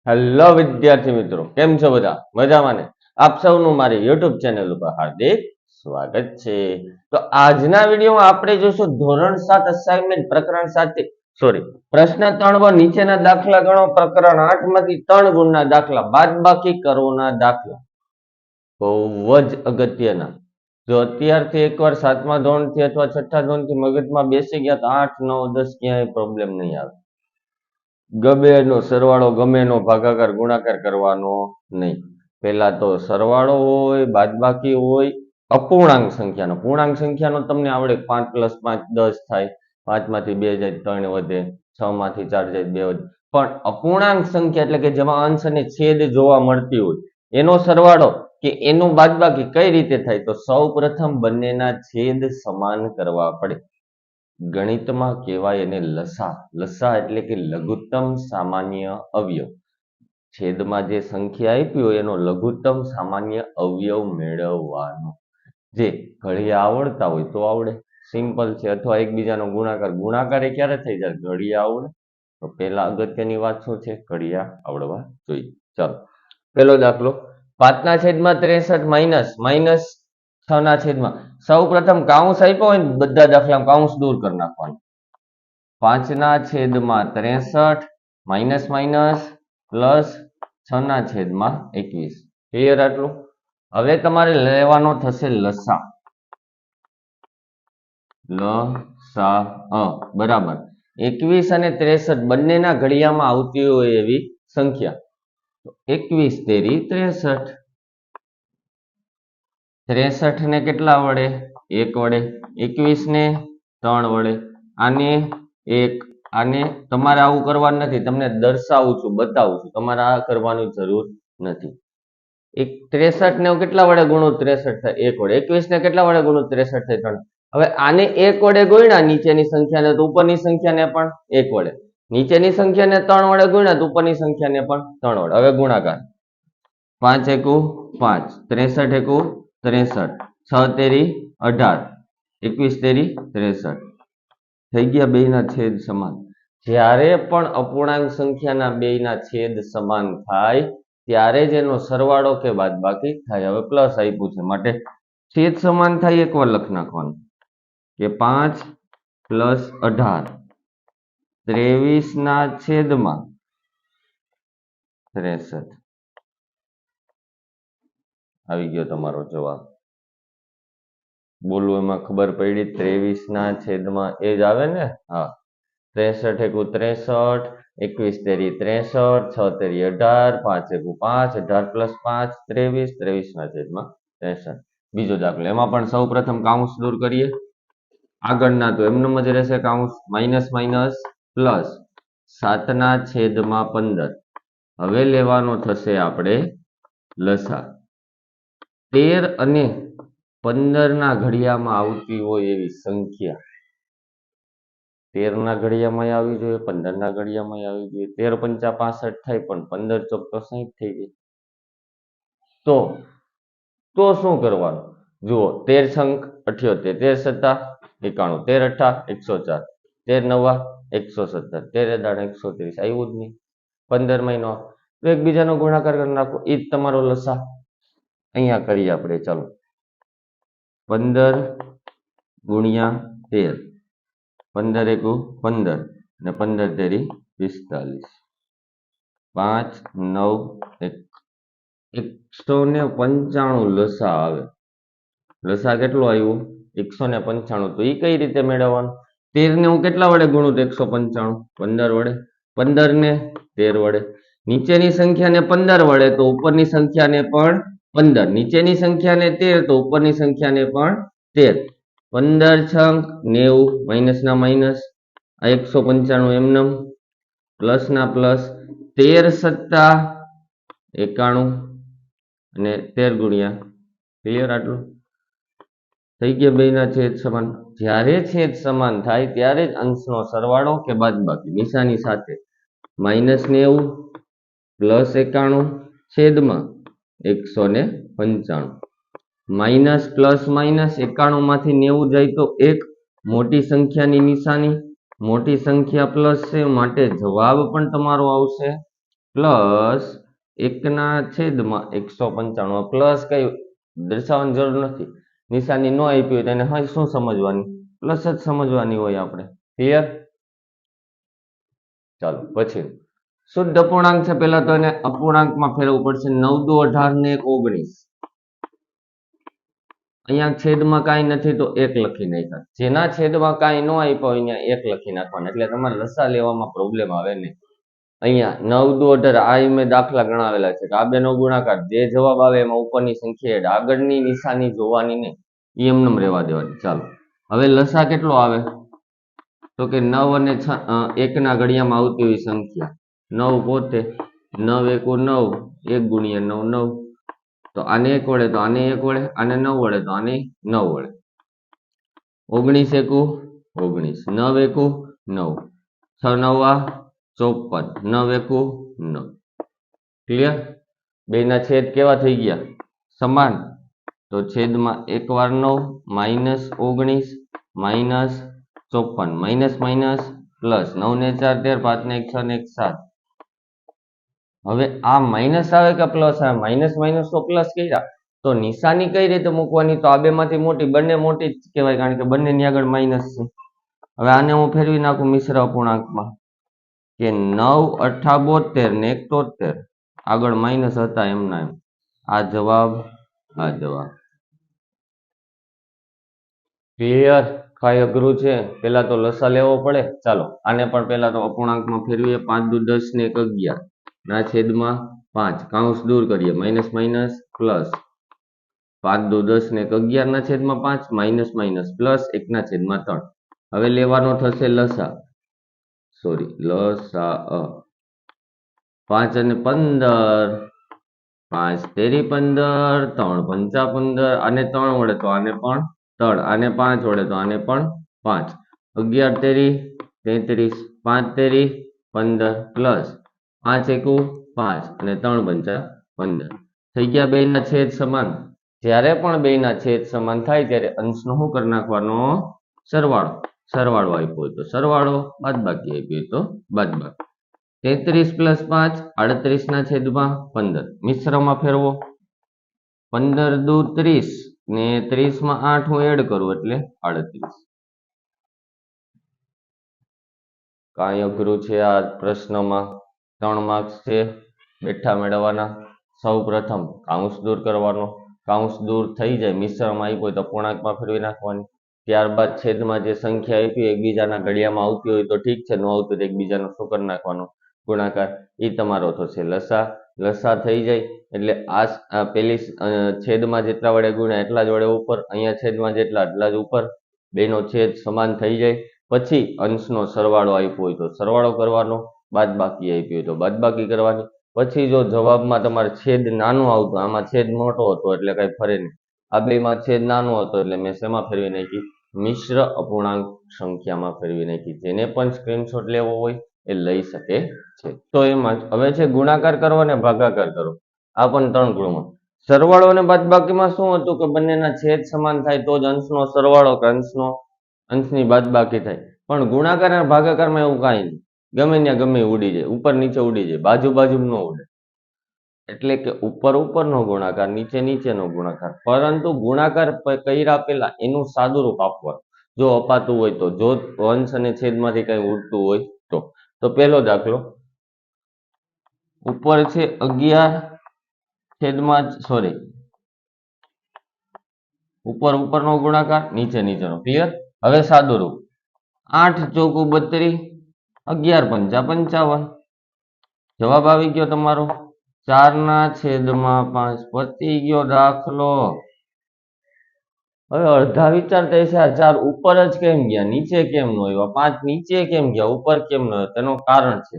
Hello વિદ્યાર્થી મિત્રો, કેમ છો બધા? મજામાં ને? આપ સૌનું મારી યુટ્યુબ ચેનલ ઉપર હાર્દિક સ્વાગત છે. તો આજના વિડીયોમાં આપણે જોઈશું ધોરણ 7 અસાઇનમેન્ટ પ્રકરણ 7 પ્રશ્ન 3 નીચેના દાખલા ગણો. પ્રકરણ 8 માંથી 3 ગુણના દાખલા બાદબાકી કરવાના દાખલા. બહુ જ અગત્યના. જો અત્યારથી એકવાર 7મા ધોરણથી અથવા 6ઠ્ઠા ધોરણથી મગજમાં બેસી ગયા તો 8, 9, 10 ક્યાંય પ્રોબ્લેમ નહીં આવે. ગમે એનો સરવાળો, ગમે એનો ભાગાકાર ગુણાકાર કરવાનો નહીં. પહેલા તો સરવાળો હોય, બાદબાકી હોય, અપૂર્ણાંક સંખ્યાનો. પૂર્ણાંક સંખ્યાનો તમને આવડે. 5 + 5 10 થાય. 5 માંથી 2 જાય 3 વધે. 6 માંથી 4 જાય 2 વધે. પણ અપૂર્ણાંક સંખ્યા એટલે કે જેમાં અંશ અને છેદ જોવા મળતી હોય એનો સરવાળો કે એનું બાદબાકી કઈ રીતે થાય? તો સૌ પ્રથમ બંનેના છેદ સમાન કરવા પડે. ગણિતમાં કહેવાય એને લસા. લસા એટલે કે લઘુત્તમ સામાન્ય અવયવ. છેદમાં જે સંખ્યા આપી હોય એનો લઘુત્તમ સામાન્ય અવયવ મેળવવાનો. જે ઘડિયા આવડતા હોય તો આવડે, સિમ્પલ છે. અથવા એકબીજાનો ગુણાકાર. ગુણાકાર એ ક્યારે થઈ જાય? ઘડિયા આવડે. તો પહેલા અગત્યની વાત શું છે? ઘડિયા આવડવા જોઈએ. ચાલો, પહેલો દાખલો. 5/63 માઇનસ 6/. સૌ પ્રથમ કાઉન્સ આપ્યો હોય ને બધા દાખલામાં કાઉન્સ દૂર કરી નાખવાનું. 5/63 માઇનસ માઇનસ પ્લસ 6/21. ક્લિયર આટલું? હવે તમારે લેવાનો થશે લસા. બરાબર 21 અને 63 બંનેના ઘડિયામાં આવતી હોય એવી સંખ્યા. 21 તેરી 63. 63 ને કેટલા વડે? 1 વડે. 21 ને 3 વડે. આને 1. આને તમારે આવું કરવાનું નથી, તમને દર્શાવું છું, બતાવું છું. તમારે આ કરવાની જરૂર નથી. 63 ને કેટલા વડે ગુણું? 63 થાય 1 વડે. 21 ને કેટલા વડે ગુણું? 63 થાય 3. હવે આને 1 વડે ગુણ્યા નીચેની સંખ્યાને તો ઉપરની સંખ્યાને પણ 1 વડે. નીચેની સંખ્યાને 3 વડે ગુણ્યા તો ઉપરની સંખ્યાને પણ 3 વડે. હવે ગુણાકાર. 5 એકુ 5, 63 એકુ 63, 6 તેરી 18, 21 તેરી 63. થઈ ગયા બેયના છેદ સમાન. જ્યારે પણ અપૂર્ણાંક સંખ્યાના બેયના છેદ સમાન થાય ત્યારે જ એનો સરવાળો કે બાદબાકી થાય. હવે પ્લસ આપ્યું છે માટે છેદ સમાન થાય એકવાર લખી નાખવાનું કે 5 + 18 23 ના છેદમાં 63. આવી ગયો તમારો જવાબ. બોલું એમાં ખબર પડી? 23 ના છેદમાં એ જ આવે ને? હા. 63 એકુ 63, 21 તેરી 63, 6 તેરી 18, 5 એકુ 5, 18 + 5 23, 23 ના છેદમાં 63. બીજો દાખલો. એમાં પણ સૌ પ્રથમ કાઉન્સ દૂર કરીએ. આગળના તો એમનેમ જ રહેશે કાઉન્સ. માઇનસ માઇનસ પ્લસ 7 ના છેદમાં 15. હવે લેવાનો થશે આપણે લસા. 13 અને 15 ના ઘડિયામાં આવતી હોય એવી સંખ્યા. 13 ના ઘડિયામાં આવી જોઈએ, 15 ના ઘડિયામાં આવી જોઈએ. 13 × 5 = 65 થાય પણ 15 × 4 = 60 થઈ ગઈ. તો શું કરવાનું? જુઓ, 13 × 78, 13 × 7 = 91, 13 × 9 = 117, 13 × 130. આવ્યું જ નહીં. 15 માં નો તો એકબીજાનો ગુણાકાર કરી નાખો. એ જ તમારો લસા. અહીંયા કરીએ આપણે. ચાલો, 15 × 13, 15 એકુ 15 અને 15 તેરી 45. 5, 9, 195 લસા આવે. લસા કેટલો આવ્યો? 195. તો એ કઈ રીતે મેળવવાનું? 13 ને હું કેટલા વડે ગુણું? 195. 15 વડે. 15 ને 13 વડે. નીચેની સંખ્યાને 15 વડે તો ઉપરની સંખ્યાને પણ 15. નીચેની સંખ્યાને 13 તો ઉપરની સંખ્યાને પણ 13. 15 × 90, માઇનસ ના માઇનસ, આ 195 એમનેમ, પ્લસ ના પ્લસ. 13 × 7 = 91 અને 13 ગુણ્યા. ક્લિયર આટલું? થઈ ગયા બેયના છેદ સમાન. જ્યારે છેદ સમાન થાય ત્યારે જ અંશનો સરવાળો કે બાદબાકી નિશાની સાથે. -90 + 91 છેદમાં 195. માઇનસ પ્લસ માઇનસ 91 માંથી 90 જાય તો એક મોટી સંખ્યાની નિશાની. મોટી સંખ્યા પ્લસ છે માટે જવાબ પણ તમારો આવશે પ્લસ 1/195 પ્લસ કઈ દર્શાવવાની જરૂર નથી, નિશાની ન આપી હોય તો એને શું સમજવાની, પ્લસ જ સમજવાની હોય આપણે. ક્લિયર? ચાલો પછી શુદ્ધ અપૂર્ણાંક છે, પેલા તો એને અપૂર્ણાંકમાં ફેરવવું પડશે. 9 દુ 18 ને 19. અહીંયા છેદમાં કાંઈ નથી તો 1 લખી નાખ્યા. જેના છેદમાં કાંઈ ન આપ્યો હોય ત્યાં 1 લખી નાખવાના, એટલે તમારે લસા લેવામાં પ્રોબ્લેમ આવે નહીં. અહીંયા 9 દુ 18 આ મેં દાખલા ગણાવેલા છે કે આ બેનો ગુણાકાર જે જવાબ આવે એમાં ઉપરની સંખ્યા આગળની નિશાની જોવાની ને એમનેમ રહેવા દેવાની. ચાલો હવે લસા કેટલો આવે તો કે 9 અને 1 ના ઘડિયામાં આવતી હોય સંખ્યા 9 પોતે 9 1 9, 1 ગુણ્યા 9 9. તો આને 1 વડે તો આને 1 વડે, આને 9 વડે તો આને 9 વડે. 19 1 19, 9 1 9, 6 9 54, 9 1 9. ક્લિયર? બેના છેદ કેવા થઈ ગયા? સમાન. તો છેદમાં 1 વાર 9 -19 -54 માઇનસ માઇનસ પ્લસ 9 ને 4 13, 5 ને 1 6 ને 1 7. હવે આ માઇનસ આવે કે પ્લસ આવે? માઇનસ માઇનસ તો પ્લસ કર્યા, તો નિશાની કઈ રીતે મૂકવાની? તો આ બેમાંથી મોટી, બંને મોટી જ કહેવાય કારણ કે બંનેની આગળ માઇનસ છે. હવે આને હું ફેરવી નાખું મિશ્ર અપૂર્ણાંકમાં કે 9 8 72 ને 1 73, આગળ માઇનસ હતા એમના એમ. આ જવાબ. ક્લિયર? કઈ અઘરું છે? પેલા તો લસા લેવો પડે. ચાલો આને પણ પેલા તો અપૂર્ણાંકમાં ફેરવીએ. 5 દુ 10 ને 1 11 ના છેદમાં 5, કૌંસ દૂર કરીએ, માઇનસ માઇનસ પ્લસ 5 દુ 10 ને 1 11 ના છેદમાં 5 માઇનસ માઇનસ પ્લસ 1 ના છેદમાં 3. હવે લેવાનો થશે લસા. લસા 5 અને 15, 5 તેરી 15, 3 પંચા 15, આને 3 વડે તો આને પણ 3, આને 5 વડે તો આને પણ 5, 11 તેરી 33, 5 તેરી 15 પ્લસ 5 એકુ 5 અને 3 પંચા 15. થઈ ગયા બેના છેદ સમાન. જ્યારે પણ બેના છેદ સમાન થાય ત્યારે અંશનો શું કરી નાખવાનો? સરવાળો આપ્યો હોય તો સરવાળો, બાદબાકી આપ્યો હોય તો બાદબાકી. 33 પ્લસ 5 38 ના છેદમાં 15. મિશ્રમાં ફેરવો. 15 દુ 30 ને 30 માં 8 હું એડ કરું એટલે 38. કાંઈ અઘરું છે આ પ્રશ્નમાં? 3 માર્ક્સ છે, બેઠા મેળવવાના. સૌ પ્રથમ કૌંસ દૂર કરવાનો. કૌંસ દૂર થઈ જાય, મિશ્રમાં આપ્યું હોય તો પૂર્ણાંકમાં ફેરવી નાખવાની. ત્યારબાદ છેદમાં જે સંખ્યા આપી એકબીજાના ઘડિયામાં આવતી હોય તો ઠીક છે, ન આવતું તો એકબીજાનો શું કરી નાખવાનો? ગુણાકાર. એ તમારો થશે લસા. લસા થઈ જાય એટલે આ પેલી છેદમાં જેટલા વડે ગુણ્યા એટલા જ વડે ઉપર, અહીંયા છેદમાં જેટલા એટલા જ ઉપર. બેનો છેદ સમાન થઈ જાય પછી અંશનો સરવાળો આપ્યો હોય તો સરવાળો કરવાનો, બાદબાકી આપી હોય તો બાદબાકી કરવાની. પછી જો જવાબમાં તમારે છેદ નાનું આવતું, આમાં છેદ મોટો હતો એટલે કઈ ફરે નહીં. આ બેમાં છેદ નાનો હતો એટલે મેં શેમાં ફેરવી નાખી? મિશ્ર અપૂર્ણાંક સંખ્યામાં ફેરવી નાખી. જેને પણ સ્ક્રીનશોટ લેવો હોય એ લઈ શકે છે. તો એમાં હવે છે ગુણાકાર કરો અને ભાગાકાર કરો. આ પણ 3 ગુણમાં. સરવાળો અને બાદબાકીમાં શું હતું કે બંનેના છેદ સમાન થાય તો જ અંશનો સરવાળો કે અંશની બાદબાકી થાય. પણ ગુણાકાર અને ભાગાકારમાં એવું કાંઈ નહીં. ગમે ત્યાં ગમે ઉડી જાય, ઉપર નીચે ઉડી જાય, બાજુ બાજુ ન ઉડે. એટલે કે ઉપર ઉપરનો ગુણાકાર, નીચે નીચેનો ગુણાકાર. પરંતુ ગુણાકાર કર્યા પેલા એનું સાદુરૂપ આપવાનું. જો અપાતું હોય તો, જો અંશ અને છેદમાંથી કઈ ઉડતું હોય તો પહેલો દાખલો. ઉપર છે 11 છેદમાં ઉપરનો ગુણાકાર, નીચે નીચેનો. ક્લિયર? હવે સાદુરૂપ. 8 ચોકુ 32, 11 પંચા 55. જવાબ આવી ગયો તમારો 4 ના છેદમાં 5. પતી ગયો દાખલો. હવે અડધા વિચારતા હશે આ 4 ઉપર જ કેમ ગયા, નીચે કેમ ન આવ્યા? 5 નીચે કેમ ગયા, ઉપર કેમ ન આવ્યા? તેનું કારણ છે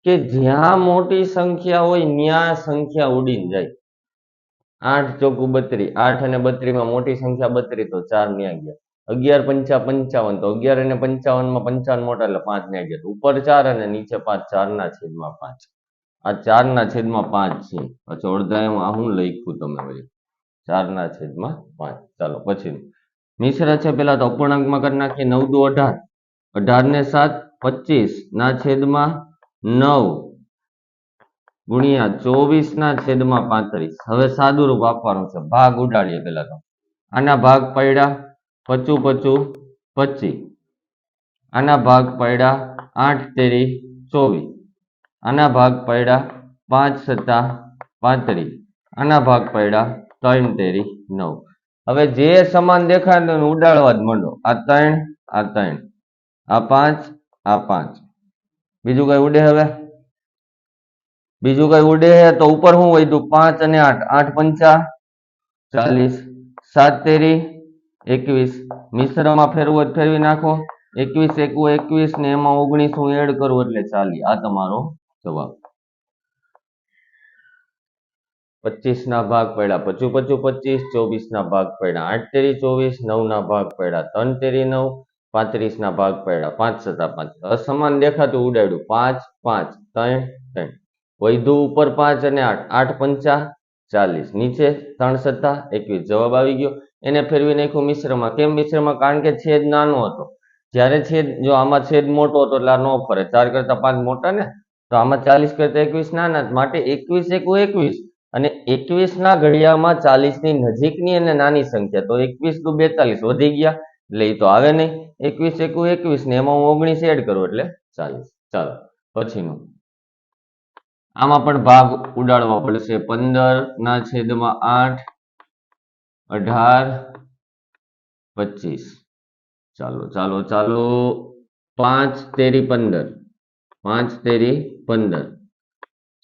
કે જ્યાં મોટી સંખ્યા હોય ત્યાં સંખ્યા ઉડીને જાય. 8 ચોકુ 32, 8 અને 32 માં મોટી સંખ્યા 32 તો 4 ન્યા ગયા. 11 પંચા 55 તો 11 અને 55 માં 55 મોટા એટલે 5 ન્યા ગયા. ઉપર 4 અને નીચે 5, 4 ના છેદમાં 5. આ 4 ના છેદમાં 5 છે. પછી અડધા એમાં હું લખ્યું તમે વળી 4 ના છેદમાં 5. ચાલો પછી મિશ્ર છે, પેલા તો અપૂર્ણાંકમાં કરી નાખીએ. 9 દુ 18, 18 ને 7 25 ના છેદમાં 9 ગુણ્યા 24/35. હવે સાદું રૂપ આપવાનું છે, ભાગ ઉડાડીએ પેલા તો. આના ભાગ પડ્યા 25 25, આના ભાગ પડ્યા 8 તેરી 24, આના ભાગ પડ્યા 5 સત્તા 35, આના ભાગ પડ્યા 3 તેરી 9. હવે જે સમાન દેખાય ને ઉડાડવા જ માંડો. આ 3 આ 3, આ 5 આ 5. બીજું કઈ ઉડે? હવે બીજું કઈ ઉડે તો ઉપર શું વધ્યું? 5 અને 8, 8 પંચા 40, 7 તેરી 21. મિશ્રમાં ફેરવો ફેરવી નાખો. 21 એકુ 21 ને એમાં 19 હું એડ કરું એટલે 40. આ તમારો જવાબ. 25 ના ભાગ પડ્યા 25 25, 24 ના ભાગ પડ્યા 8 તેરી 24, 9 ના ભાગ પડ્યા 3 તેરી 9, 35 ના ભાગ પડ્યા 5 સત્તા 5. અસમાન દેખાતું ઉડાડ્યું. 5 5 3 3. વધ્યું ઉપર 5 અને 8, 8 પંચા 40, નીચે 3 સત્તા 21. જવાબ આવી ગયો. એને ફેરવી નાખ્યું મિશ્રમાં. કેમ મિશ્રમાં? કારણ કે છેદ નાનો હતો. જ્યારે છેદ, જો આમાં છેદ મોટો હતો એટલે આ નો ફરે. 4 કરતા 5 મોટા ને, તો આમાં 40 કરતા 21 નાના, માટે 21 એકુ 21. અને 21 ના ઘડિયામાં 40 ની નજીકની અને નાની સંખ્યા, તો 21 દુ 42 વધી ગયા એટલે એ તો આવે નહીં. 21 એકુ 21 ને એમાં હું 19 એડ કરું એટલે 40. ચાલો પછીનું. આમાં પણ ભાગ ઉડાડવા પડશે. 15/8, 18, 25. ચાલો ચાલો ચાલો. 5 તેરી 15, 5 તેરી 15,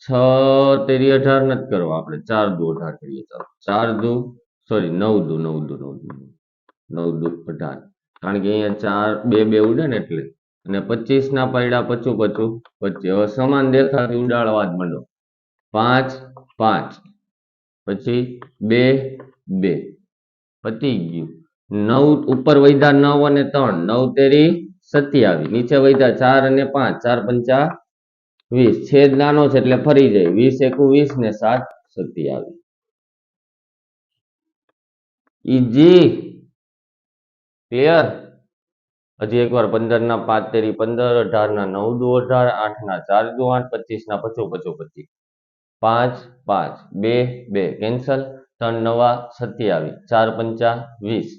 6 તેરી 18 નથી કરવા આપણે, 4 દુ 18 કરીએ. ચાલો 4 દુ સોરી 9 દુ 9 દુ 9 દુ 9 દુ 18, કારણ કે અહીંયા 4 2 2 ઉડે ને એટલે. અને 25 ના પડ્યા 25 25. હવે સમાન દેખાતી ઉડાડવા જ માંડો. 5 5, પછી 2 2, પતી ગયું. 9 ઉપર વધ્યા 9 અને 3, 9 તેરી 27, નીચે વધ્યા 4 અને 5, 4 પંચા 20. છેદ નાનો છે એટલે ફરી જાય. 20 એકુ 20 ને 7 27. Easy, clear? હજી એકવાર. 15 ના 5 તેરી 15, 18 ના 9 દુ 18, 8 ના 4 દુ 8, 25 ના 25 25. 5 5, 2 2 કેન્સલ, 3 9 27, 4 પંચા 20.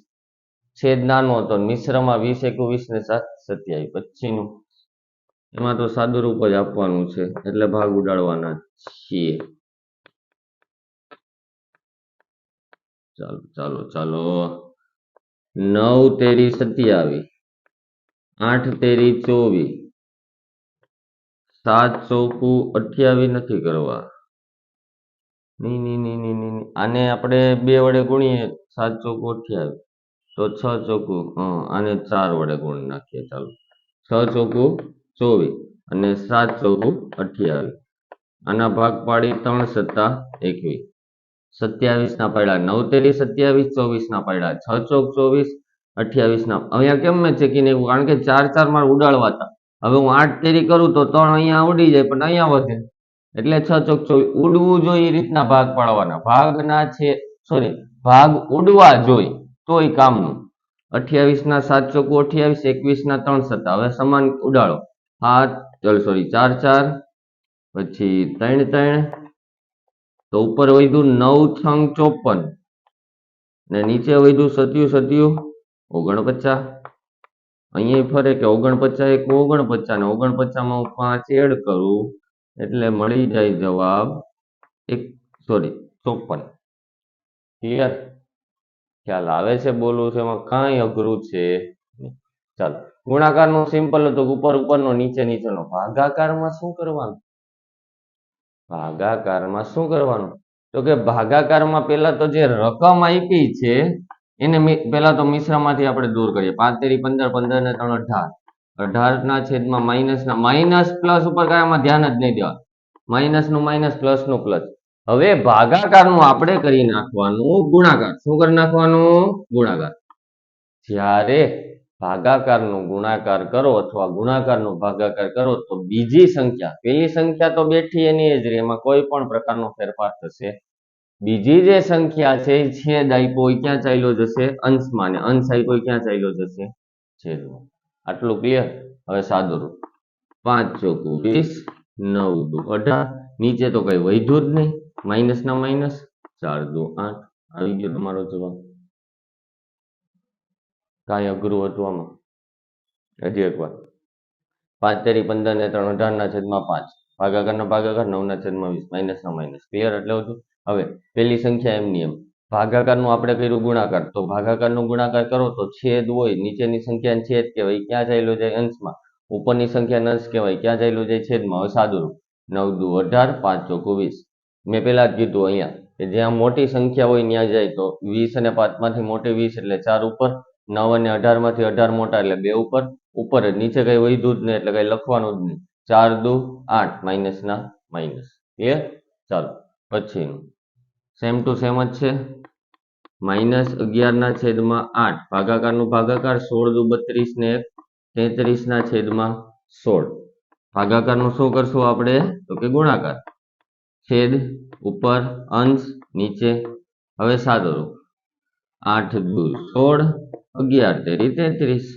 છેદ નાનો હતો, મિશ્રમાં 20 એકુ 20 ને 7 27. પછીનું. એમાં તો સાદું રૂપ જ આપવાનું છે એટલે ભાગ ઉડાડવાના છીએ. ચાલો ચાલો ચાલો. 9 તેરી 27, 8 તેરી 24, 7 ચોકુ 28 નથી કરવા. નહીં. આને આપણે 2 વડે ગુણીએ. 7 ચોકુ 28, તો 6 ચોકુ આને 4 વડે ગુણી નાખીએ. ચાલો 6 ચોકુ 24 અને 7 ચોકુ 28. આના ભાગ પાડી 3 સત્તા 21. 27 ના પડ્યા 9 તેરી 27, 24 ના પડ્યા 6 ચોક 24, 28 ના. અહીંયા કેમ મેં ચેકી નાખ્યું? કારણ કે 4 4 મારે ઉડાડવા હતા. હવે હું 8 તેરી કરું તો 3 અહીંયા ઉડી જાય, પણ અહીંયા વધે એટલે 6 ચોક 24. ઉડવું જોઈએ એ રીતના ભાગ પાડવાના. ભાગના છે સોરી ભાગ ઉડવા જોઈએ તોય કામનું. 28 ના 7 ચોકુ 28, 21 ના 3 સત્તા. હવે સમાન ઉડાડો. 4 4, પછી 3 3, તો ઉપર વધ્યું 9 6 54 ને નીચે વધ્યું 27 49. અહીંયા ફરે કે 49 1 49 ને 49 માં હું 5 એડ કરું એટલે મળી જાય જવાબ 54. ક્લિયર? ખ્યાલ આવે છે બોલું છે? એમાં કાંઈ અઘરું છે નહીં. ચાલો. ગુણાકારનું સિમ્પલ હતું, ઉપર ઉપરનો નીચે નીચેનો. ભાગાકારમાં શું કરવાનું? ભાગાકારમાં શું કરવાનું? તો કે ભાગાકારમાં પહેલા તો જે રકમ આપી છે એને પહેલા તો મિશ્રમાંથી આપણે દૂર કરીએ. 5 તેરી 15, 15 ને 3 18, 18 ના છેદમાં માઇનસ પ્લસ ઉપર કાંઈમાં ધ્યાન જ નહીં દેવા. માઇનસ નું માઇનસ, પ્લસ નું પ્લસ. હવે ભાગાકારનું આપણે કરી નાખવાનું ગુણાકાર. શું કરી નાખવાનું? ગુણાકાર. જ્યારે ભાગાકારનું ગુણાકાર કરો અથવા ગુણાકારનો ભાગાકાર કરો તો બીજી સંખ્યા, પેલી સંખ્યા તો બેઠી એની જ રહે, એમાં કોઈ પણ પ્રકારનો ફેરફાર થશે. બીજી જે સંખ્યા છે છેદ આપ્યો ક્યાં ચાલ્યો જશે? અંશમાં, ને અંશ આપ્યો ક્યાં ચાલ્યો જશે? છેદમાં. આટલું ક્લિયર? હવે સાદું રૂપ. 5 ચોકુ 20, 9 દુ 18, નીચે તો કઈ વધ્યું જ નહીં, માઇનસ ના માઇનસ, 4 દુ 8 આવી ગયો તમારો જવાબ. કાંઈ અઘરું હતું આમાં? હજી એકવાર. 5 તેરી 15 ને 3 18 ના છેદમાં 5, ભાગાકારનો ભાગાકાર 9 ના છેદમાં 20, માઇનસ ના માઇનસ. ક્લિયર? એટલે હતું. હવે પેલી સંખ્યા એમની એમ, ભાગાકારનું આપણે કર્યું ગુણાકાર, તો ભાગાકારનો ગુણાકાર કરો તો છેદ હોય, નીચેની સંખ્યાને છેદ કહેવાય, ક્યાં ચાલ્યો જાય? અંશમાં. ઉપરની સંખ્યાને અંશ કહેવાય, ક્યાં ચાલ્યો જાય? છેદમાં. હવે સાદુરૂપ, 9 દુ 18, 5 ચોકુ 20. મેં પેલા જ કીધું અહીંયા કે જ્યાં મોટી સંખ્યા હોય ત્યાં જાય તો 20 અને 5 માંથી મોટી 20 એટલે 4 ઉપર, 9 અને 18 માંથી 18 મોટા એટલે 2 ઉપર, ઉપર જ, નીચે કઈ વધ્યું જ નહીં એટલે કઈ લખવાનું જ નહીં. 4 દુ 8, માઇનસ ના માઇનસ. ક્લિયર? ચાલો પછીનું સેમ ટુ સેમ જ છે. -11 ના છેદમાં 8, ભાગાકારનું ભાગાકાર, 16 દુ 32 ને 33 ના છેદમાં 16. ભાગાકારનું શું કરશું આપણે? તો કે ગુણાકાર, છેદ ઉપર, અંશ નીચે. હવે સાદો રૂપ, 8 દુ 16, 11 તેરી 33,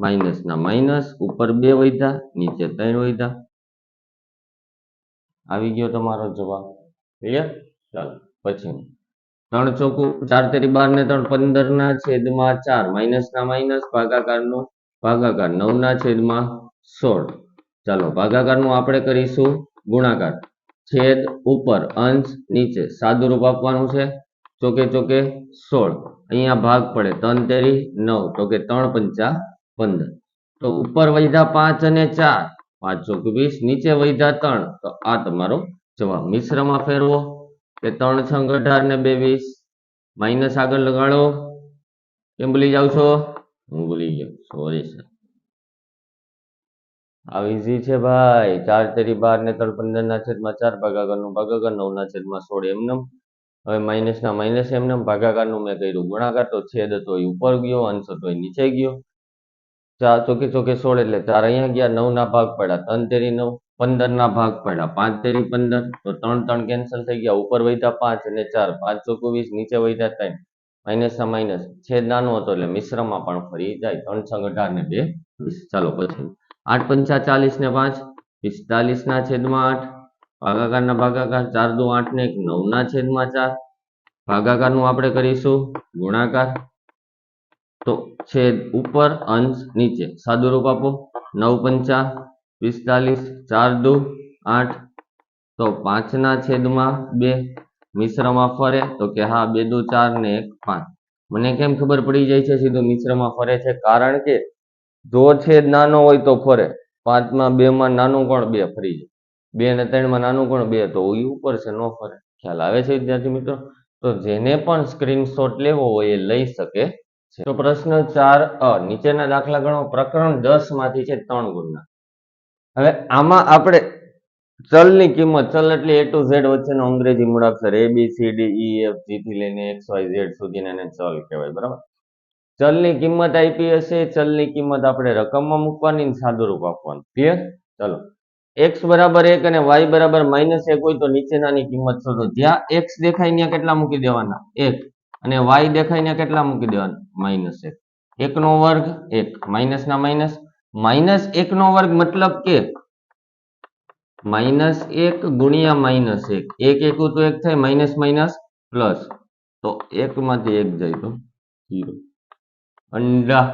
માઇનસ ના માઇનસ, ઉપર 2 વધ્યા, નીચે 3 વધ્યા. આવી ગયો તમારો જવાબ. ક્લિયર? ચાલો પછી 3 ચોકું 4 તેરી 12 ને 3 15 ના છેદમાં 4, માઇનસ ના માઇનસ, ભાગાકારનો ભાગાકાર, 9 ના છેદમાં 16. ચાલો ભાગાકારનું આપણે કરીશું ગુણાકાર, છેદ ઉપર, અંશ નીચે. સાદું રૂપ આપવાનું છે, ચોકે ચોકે 16. અહીંયા ભાગ પડે, 3 તેરી 9, તો કે 3 પંચા 15. તો ઉપર વધ્યા 5 અને 4, 5 ચોક 20, નીચે વધ્યા 3, તો આ તમારો જવાબ. મિશ્રમાં ફેરવો કે 3 છંગ 18 ને 2 20, માઇનસ આગળ લગાડો. કેમ ભૂલી જાવ છો? હું ભૂલી ગયો, સોરી સર. આ ઈઝી છે ભાઈ. 4 તેરી 12 ને 3 15 ના છેદમાં 4, ભાગાકારનું ભાગાકાર, 9 ના છેદમાં 16 એમનેમ. હવે માઇનસ ના માઇનસ એમનેમ, ભાગાકારનું મેં કર્યું ગુણાકાર, તો છેદ હતો એ ઉપર ગયો, અંશ હતો એ નીચે ગયો. 4 ચોકે ચોકે 16 એટલે 4 અહીંયા ગયા, 9 ના ભાગ પડ્યા, 3 તેરી 9, 15 ના ભાગ પડ્યા, 5 તેરી 15, તો 3 3 કેન્સલ થઈ ગયા, ઉપર વધ્યા 5 અને 4, 5 ચોક 20, નીચે વધ્યા 3, માઇનસ ના માઇનસ. છેદ નાનો હતો એટલે મિશ્રમાં પણ ફરી જાય, 3 છંગ 18 ને 2 20. ચાલો પછી 8 પંચા 40 ને 5, 45 ના છેદમાં 8, ભાગાકારના ભાગાકાર, 4 દુ 8 ને 1, 9 ના છેદમાં 4. ભાગાકારનું આપણે કરીશું ગુણાકાર, તો છેદ ઉપર, અંશ નીચે. સાદું રૂપ આપો, 9 પંચા 45, 4 દુ 8, તો 5 ના છેદમાં 2. મિશ્રમાં ફરે તો કે હા, 2 દુ 4 ને 1 5. મને કેમ ખબર પડી જાય છે સીધું મિશ્રમાં ફરે છે? કારણ કે જો છેદ નાનો હોય તો ફરે. 5 માં 2 માં નાનું કોણ? 2 ફરી જાય. 2 અને 3 માં નાનું કોણ? 2, તો એ ઉપર છે, ન ફરે. ખ્યાલ આવે છે વિદ્યાર્થી મિત્રો? તો જેને પણ સ્ક્રીનશોટ લેવો હોય એ લઈ શકે છે. તો પ્રશ્ન 4 નીચેના દાખલા ગણો. પ્રકરણ 10 માંથી છે 3 ગુણના. હવે આમાં આપણે ચલની કિંમત, ચલ એટલે A to Z વચ્ચેનો અંગ્રેજી મૂળાક્ષર A B C D E F G થી લઈને X Y Z સુધીને એને ચલ કહેવાય. બરાબર? ચલની કિંમત આપી હશે, ચલની કિંમત આપણે રકમમાં મૂકવાની, સાદું રૂપ આપવાનું. ક્લિયર? ચાલો, x બરાબર 1 અને y બરાબર -1 હોય તો નીચેનાની કિંમત શોધો. જ્યાં x દેખાય ત્યાં કેટલા મૂકી દેવાના? 1, અને y દેખાય ત્યાં કેટલા મૂકી દેવાના? -1. 1 નો વર્ગ 1, માઇનસ ના માઇનસ, -1 નો વર્ગ મતલબ કે -1 ગુણ્યા -1. 1 1 તો 1 થાય, માઇનસ માઇનસ પ્લસ, તો 1 માંથી 1 જાય તો 0. અંડા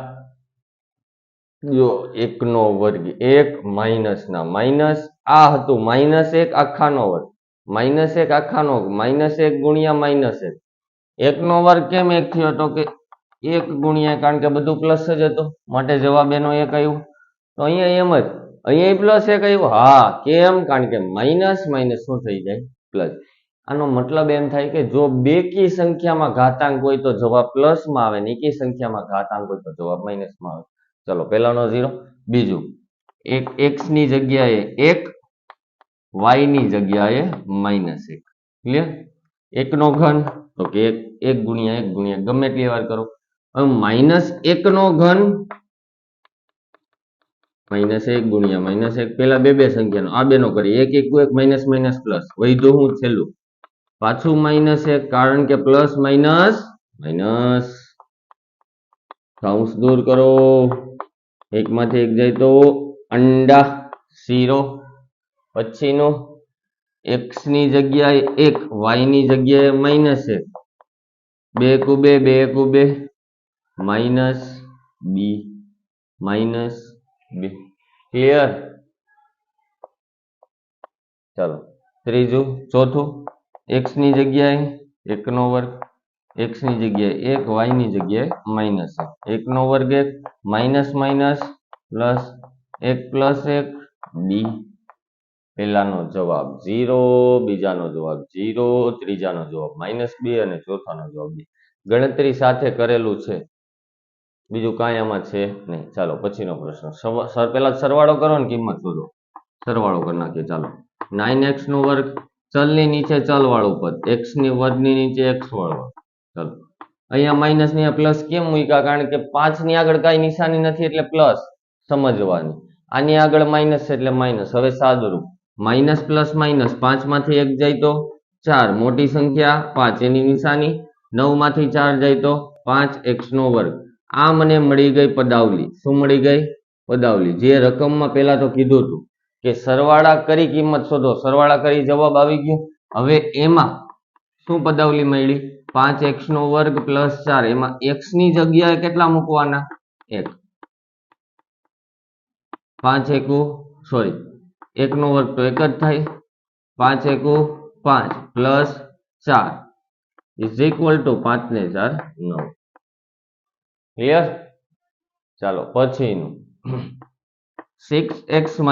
જો 1 નો વર્ગ 1, માઇનસ ના માઇનસ, આ હતું -1 આખાનો વર્ગ, -1 આખાનો, -1 ગુણ્યા -1. 1 નો વર્ગ કેમ 1 થયો? તો કે 1 ગુણ્યા, કારણ કે બધું પ્લસ જ હતું, માટે જવાબ એનો 1 આવ્યું. તો અહીંયા એમ જ, અહીંયા પ્લસ 1 આવ્યું. હા, કેમ? કારણ કે માઇનસ માઇનસ શું થઈ જાય? પ્લસ. આનો મતલબ એમ થાય કે જો બેકી સંખ્યામાં ઘાતાંક હોય તો જવાબ પ્લસમાં આવે, ને એકી સંખ્યામાં ઘાતાંક હોય તો જવાબ માઇનસમાં આવે. ચલો, પહેલાનો 0. બીજું, એક x ની જગ્યાએ 1, y ની જગ્યાએ -1. ક્લિયર? 1 નો ઘન, તો કે 1 ગુણ્યા 1 ગુણ્યા ગમે એટલી વાર કરો. હવે -1 નો ઘન, -1 ગુણ્યા -1, પેલા બે સંખ્યાનો, આ બેનો કરીએ. 1 1 1, માઇનસ માઇનસ પ્લસ, વધ્યું હું છેલ્લું પાછું -1, કારણ કે પ્લસ માઇનસ માઇનસ. કૌંસ દૂર કરો, 1 માંથી 1 જાય તો અંડા 0. પછીનું x ની જગ્યાએ 1, y ની જગ્યાએ -1, 2 * 2 2 * 2 -b -b ક્લિયર. ચાલો ત્રીજું ચોથું x ની જગ્યાએ 1/2, x ની જગ્યાએ 1, y ની જગ્યાએ -1, 1/2 -, +1 + 1 b. પહેલાનો જવાબ 0, બીજાનો જવાબ 0, ત્રીજાનો જવાબ -2 અને ચોથાનો જવાબ b. ગણતરી સાથે કરેલું છે, બીજું કાંઈ આમાં છે નહીં. ચાલો પછીનો પ્રશ્ન. પહેલા સરવાળો કરો ને કિંમત શોધો. સરવાળો કરી નાખીએ. ચાલો 9x² ચલની નીચે ચલવાળું પદ, x ની વર્ગની નીચે x વાળું. ચાલો અહીંયા માઇનસ ને પ્લસ કેમ મૂક્યા? કારણ કે 5 ની આગળ કાંઈ નિશાની નથી એટલે પ્લસ સમજવાની. આની આગળ માઇનસ એટલે માઇનસ. હવે સાદુરૂપ માઇનસ પ્લસ માઇનસ, 5 માંથી 1 જાય તો 4, મોટી સંખ્યા 5 એની નિશાની, 9 માંથી 4 જાય તો 5x². આ મને મળી ગઈ પદાવલી. શું મળી ગઈ? પદાવલી. જે રકમમાં પહેલા તો કીધું હતું કે સરવાળા કરી કિંમત શોધો, સરવાળા કરી જવાબ આવી ગયો. હવે એમાં શું પદાવલી મળી? 5x² + 4. એમાં x ની જગ્યાએ કેટલા મૂકવાના? 1. 1 નો વર્ગ તો 1 જ થાય. 5 × 5 + 4 = 5 ને 4 9. ક્લિયર? ચાલો પછીનું 6x -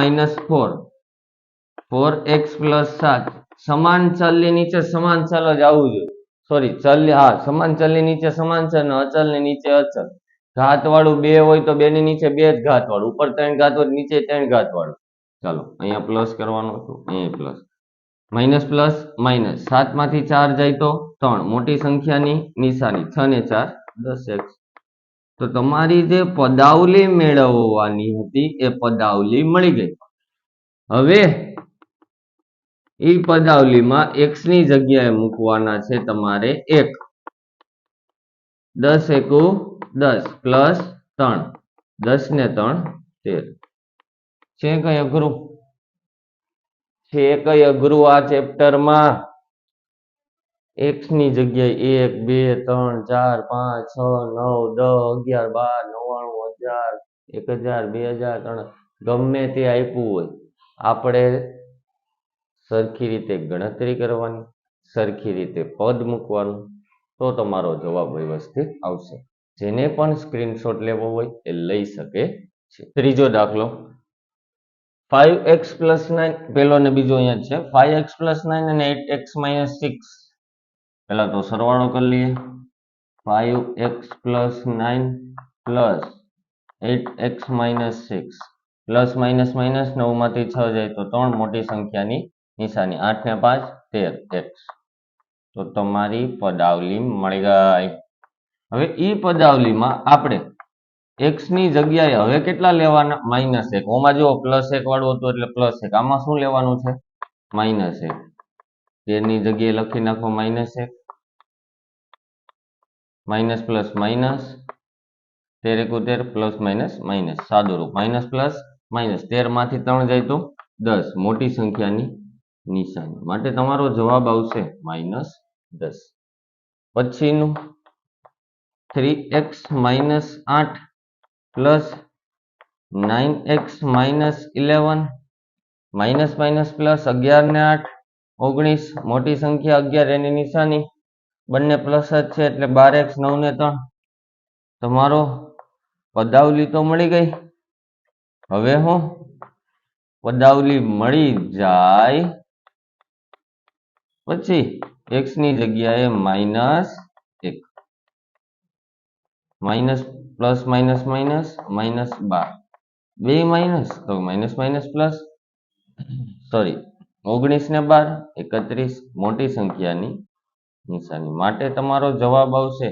4, 4x + 7. સમાન ચલની નીચે સમાન ચલ જ આવવું જોઈએ. સમાન ચલની નીચે સમાન ચલ અને અચલની નીચે અચલ. ઘાત વાળું 2 હોય તો 2 ની નીચે 2 જ ઘાત વાળું, ઉપર 3 ઘાત હોય નીચે 3 ઘાત વાળું. ચાલો અહીંયા પ્લસ કરવાનું હતું, અહીંયા પ્લસ. માઇનસ પ્લસ માઇનસ, 7 માંથી 4 જાય તો 3, મોટી સંખ્યાની નિશાની, 6 ને 4 10x. તો તમારી જે પદાવલી મેળવવાની હતી એ પદાવલી મળી ગઈ. હવે એ પદાવલીમાં x ની જગ્યાએ મૂકવાના છે તમારે 1. 10 × 10 + 3, 10 ને 3 13. છે કઈ અઘરું? છે કઈ અઘરું આ ચેપ્ટરમાં? x ની જગ્યાએ 1 2 3 4 5 6 9 10 11 12 99 1000 1000 2000 3000 ગમે તે આપ્યું હોય, આપણે સરખી રીતે ગણતરી કરવાની, સરખી રીતે પદ મૂકવાનું, તો તમારો જવાબ વ્યવસ્થિત આવશે. જેને પણ સ્ક્રીનશોટ લેવો હોય એ લઈ શકે છે. ત્રીજો દાખલો 5x + 9, પહેલો ને બીજો અહીંયા છે. 5x + 9 અને 8x - 6. પહેલા તો સરવાળો કરી લઈએ. 5x + 9 + 8x - 6 plus minus minus, 9 માંથી 6 જાય તો 3, મોટી સંખ્યાની નિશાની, 8 ને 5 13x. તો તમારી પદાવલી મળી ગઈ. હવે ઈ પદાવલીમાં આપણે x ની જગ્યાએ હવે કેટલા લેવાના? -1. ઓમાં જો +1 વાળું હતું એટલે +1. આમાં શું લેવાનું છે? -1. 13 ની જગ્યાએ લખી નાખો -1. માઇનસ પ્લસ માઇનસ, 13 × 13 +- માઇનસ, સાદુરૂપ માઇનસ પ્લસ માઇનસ, 13 માંથી 3 જાય તો 10, મોટી સંખ્યાની નિશાની, માટે તમારો જવાબ આવશે -10. પછીનું 3x - 8 + 9x - 11, minus minus plus, 11 ને 8 19, મોટી સંખ્યા 11 એની નિશાની, બંને પ્લસ જ છે એટલે 12x, 9 ને 3. તમારો પદાવલી તો મળી ગઈ. હવે હું પદાવલી મળી જાય પછી x ની જગ્યાએ -1, માઇનસ પ્લસ માઇનસ માઇનસ, -12, બે માઇનસ તો માઇનસ માઇનસ પ્લસ, 19 ને 12 31, મોટી સંખ્યાની નિશાની, માટે તમારો જવાબ આવશે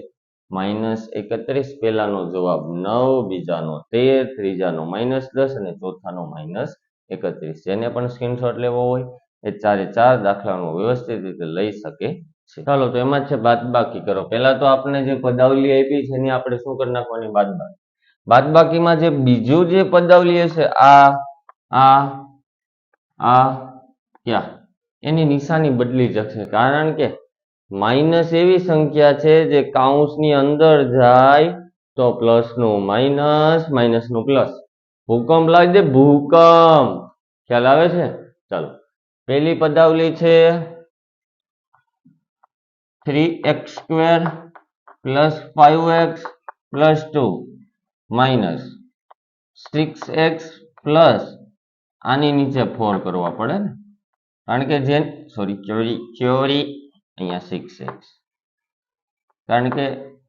-31. પહેલાનો જવાબ 9, બીજાનો 13, ત્રીજાનો -10 અને ચોથાનો -31. જેને પણ સ્ક્રીનશોટ લેવો હોય એ 4 દાખલાનો વ્યવસ્થિત રીતે લઈ શકે છે. ચાલો તો એમાં છે બાદબાકી કરો. પહેલા તો આપણે જે પદાવલી આપી છે એની આપણે શું કરી નાખવાની? બાદબાકી. બાદબાકીમાં જે બીજું જે પદાવલી હશે, આ ક્યાં એની નિશાની બદલી જશે, કારણ કે માઇનસ એવી સંખ્યા છે જે કાઉન્સની અંદર જાય તો પ્લસ નું માઇનસ, માઇનસ નું પ્લસ. ભૂકંપ લાવી દે, ભૂકંપ. ખ્યાલ આવે છે? ચાલો, પહેલી પદાવલી છે 3x² plus 5x plus 2 minus 6x plus આની નીચે 4 કરવા પડે ને, કારણ કે જે ચોરી અહીંયા 6x, કારણ કે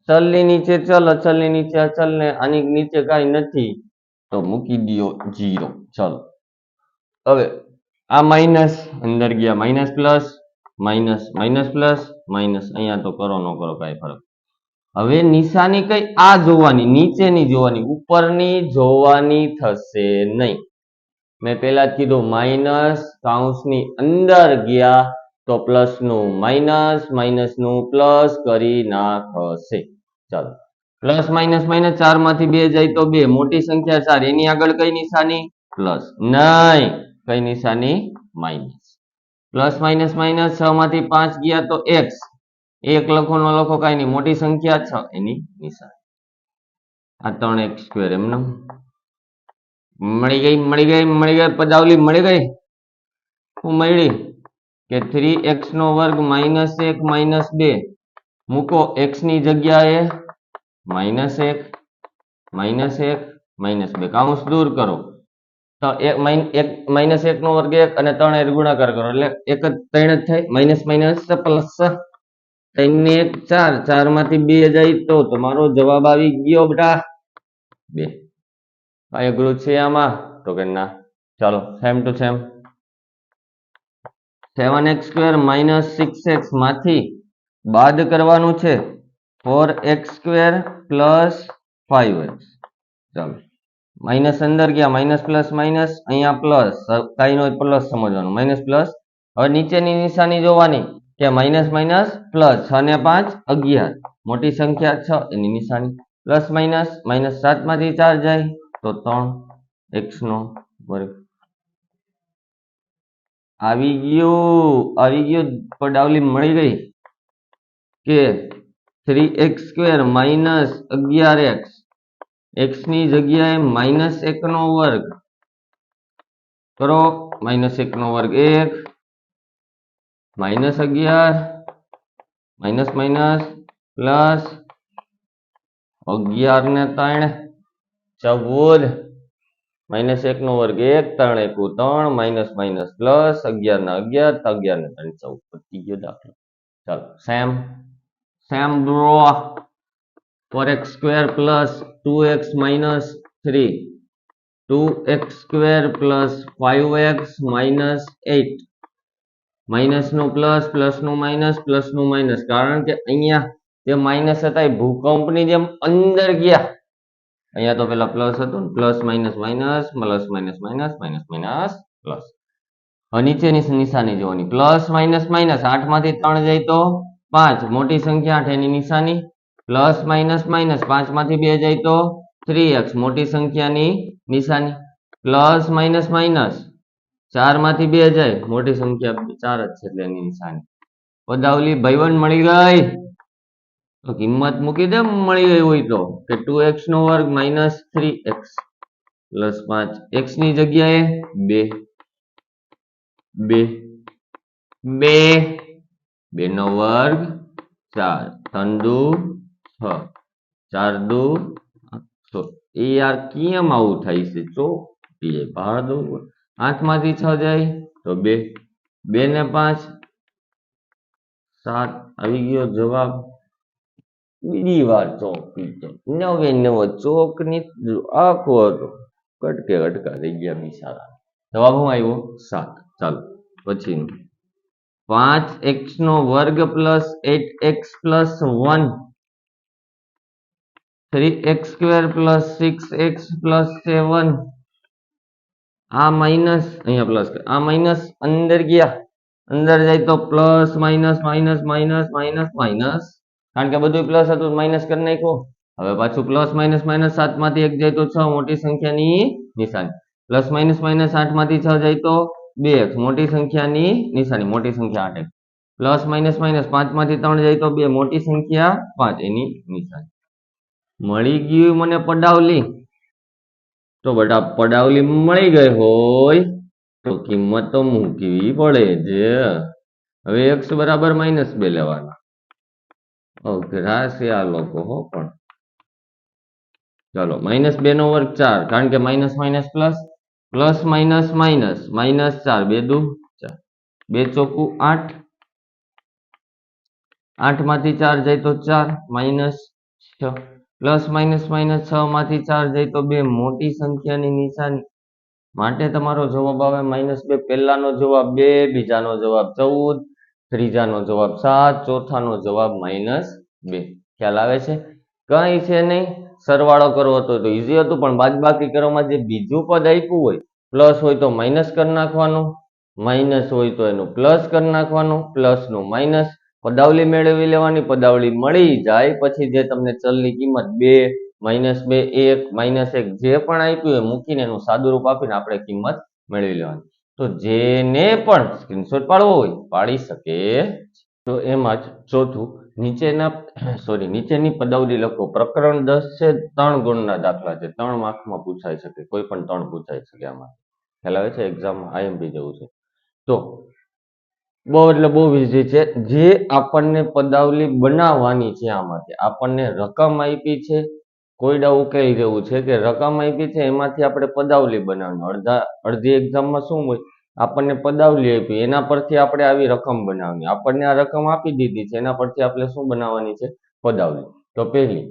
ચલની નીચે ચલ, અચલની નીચે અચલ ને આની નીચે કાંઈ નથી તો મૂકી દો 0. ચલો, હવે આ માઇનસ અંદર ગયા, minus plus minus, minus plus minus, અહીંયા તો કરો ન કરો કાંઈ ફરક. હવે નિશાની કઈ આ જોવાની, નીચેની જોવાની, ઉપરની જોવાની થશે નહીં. મેં પહેલા જ કીધું માઇનસ કાઉન્સની અંદર ગયા તો પ્લસ નું માઇનસ, માઇનસ નું પ્લસ કરી નાખશે. ચાલો, પ્લસ માઇનસ માઇનસ 4 માંથી 2 જાય તો 2, મોટી સંખ્યા 4, એની આગળ કઈ નિશાની? પ્લસ. નહીં, કઈ નિશાની? માઇનસ. પ્લસ માઇનસ માઇનસ 6 માંથી 5 ગયા તો x, 1 લખો ન લખો કાંઈ નહીં, મોટી સંખ્યા 6, એની નિશાની. આ 3x² એમને મળી ગઈ પદાવલી મળી ગઈ. શું મળી? કે 3x નો વર્ગ માઇનસ 1 માઇનસ 2 મૂકો x ની જગ્યાએ, માઇનસ 1 માઇનસ 1 માઇનસ 2, કાઉન્સ દૂર કરો તો માઇનસ 1 નો વર્ગ 1 અને 3 એ ગુણાકાર કરો એટલે 1 3 જ થાય, માઇનસ માઇનસ પ્લસ 3 ને 1 4, 4 માંથી 2 જાય તો તમારો જવાબ આવી ગયો બેટા 2. કઈ અઘરું છે આમાં? તો કે ના. ચાલો, same to same 7x² minus 6x માંથી બાદ કરવાનું છે 4x² પ્લસ 5x. ચાલો, માઇનસ અંદર ગયા, માઇનસ પ્લસ માઇનસ, અહીંયા પ્લસ, કઈ નો પ્લસ સમજવાનું, માઇનસ પ્લસ. હવે નીચેની નિશાની જોવાની કે માઇનસ માઇનસ પ્લસ, 6 ને 5 11, મોટી સંખ્યા 6, એની નિશાની પ્લસ માઇનસ, માઇનસ 7 માંથી 4 જાય તો 3x નો વર્ગ. આવી ગયું પદાવલી મળી ગઈ કે 3x² માઇનસ 11x, x ની જગ્યાએ માઇનસ 1 નો વર્ગ કરો, માઇનસ 1 નો વર્ગ 1, માઇનસ 11 માઇનસ માઇનસ પ્લસ 11 ને 3 14, માઇનસ 1 નો વર્ગ 1, 3 એકુ 3, માઇનસ માઇનસ પ્લસ 11 ના 11, 11 ને 3 14, પતી ગયો દાખલો. ચાલો, same bro. 4x² plus 2x minus 3, 2x² plus 5x minus 8, minus નું પ્લસ, પ્લસ નું માઇનસ, પ્લસ નું માઇનસ, કારણ કે અહીંયા જે માઇનસ હતા એ ભૂકંપની જેમ અંદર ગયા. અહીંયા તો પેલા પ્લસ હતું ને, plus minus minus, plus minus minus, minus minus plus. હવે નીચેની નિશાની જોવાની, પ્લસ માઇનસ માઇનસ, 8 માંથી 3 જાય તો 5, મોટી સંખ્યા 8, એની નિશાની પ્લસ માઇનસ માઇનસ, 5 માંથી 2 જાય તો 3x, મોટી સંખ્યાની નિશાની પ્લસ માઇનસ માઇનસ, 4 માંથી 2 જાય, મોટી સંખ્યા 4 જ છે એટલે એની નિશાની. પદાવલી ભાઈબંધ મળી ગઈ તો કિંમત મૂકી દે, મળી ગઈ હોય તો, કે 2x નો વર્ગ માઇનસ 3x પ્લસ 5, x ની જગ્યાએ 2, 2 નો વર્ગ 4, 3 દુ 6, 4 દુ 6. એ યાર કેમ આવું થાય છે? ચોકીએ ભાર દો, 8 માંથી 6 જાય તો 2, 2 ને 5 7, આવી ગયો જવાબ. બીજી વાર ચોક પીતો, 9 ચોક ની આખો હતો, કટકે અટકા થઈ ગયા બિચારા. જવાબ શું આવ્યો? 7. ચાલો, પછીનું 5x નો વર્ગ plus 8x plus 1, 3x² plus 6x plus 7, આ માઇનસ, અહીંયા પ્લસ, આ માઇનસ અંદર ગયા, અંદર જાય તો plus minus minus minus minus minus, કારણ કે બધું પ્લસ હતું માઇનસ કરી નાખ્યું. હવે પાછું પ્લસ માઇનસ માઇનસ, 7 માંથી 1 જાય તો 6, મોટી સંખ્યાની નિશાની, પ્લસ માઇનસ માઇનસ 8 માંથી 6 જાય તો 2x મોટી સંખ્યાની નિશાની મોટી સંખ્યા 8x પ્લસ માઇનસ માઇનસ 5 માંથી 3 જાય તો 2 મોટી સંખ્યા 5 એની નિશાની મળી ગયું મને પડાવલી તો બેટા પડાવલી મળી ગઈ હોય તો કિંમત તો મૂકવી પડે છે હવે x બરાબર -2 લેવાના અઘરા છે આ લોકો હો પણ ચાલો -2 નો વર્ગ 4 કારણ કે minus minus plus plus minus minus -4 2 દુ 4 2 ચોકુ 8 8 માંથી 4 જાય તો 4 -6 પ્લસ માઇનસ માઇનસ 6 માંથી 4 જાય તો 2 મોટી સંખ્યાની નિશાની માટે તમારો જવાબ આવે -2 પહેલાનો જવાબ 2 બીજાનો જવાબ 14 ત્રીજાનો જવાબ 7 ચોથાનો જવાબ -2 ખ્યાલ આવે છે કઈ છે નહીં સરવાળો કરવો હતો તો ઈઝી હતું પણ બાદબાકી કરવામાં જે બીજું પદ આપ્યું હોય પ્લસ હોય તો માઇનસ કરી નાખવાનું માઇનસ હોય તો એનું પ્લસ કરી નાખવાનું પ્લસ નું માઇનસ પદાવલી મેળવી લેવાની પદાવલી મળી જાય પછી જે તમને ચલની કિંમત 2 -2 1 -1 જે પણ આપ્યું હોય મૂકીને એનું સાદું રૂપ આપીને આપણે કિંમત મેળવી લેવાની તો જેને પણ સ્ક્રીનશોટ પાડવો હોય પાડી શકે તો એમાં જ ચોથું નીચેની પદાવલી લખો પ્રકરણ 10 છે 3 ગુણના દાખલા છે 3 માર્ક્સમાં પૂછાઈ શકે કોઈ પણ 3 પૂછાઈ શકે આમાં ખ્યાલ આવે છે એક્ઝામ આઈએમપી જેવું છે તો બહુ એટલે બહુ ઈઝી છે જે આપણને પદાવલી બનાવવાની છે આમાંથી આપણને રકમ આપી છે કોયડા ઉકેલ જેવું છે કે રકમ આપી છે એમાંથી આપણે પદાવલી બનાવવાની અડધી એક્ઝામમાં શું હોય આપણને પદાવલી આપી એના પરથી આપણે આવી રકમ બનાવવાની આપણને આ રકમ આપી દીધી છે એના પરથી આપણે શું બનાવવાની છે પદાવલી તો પહેલી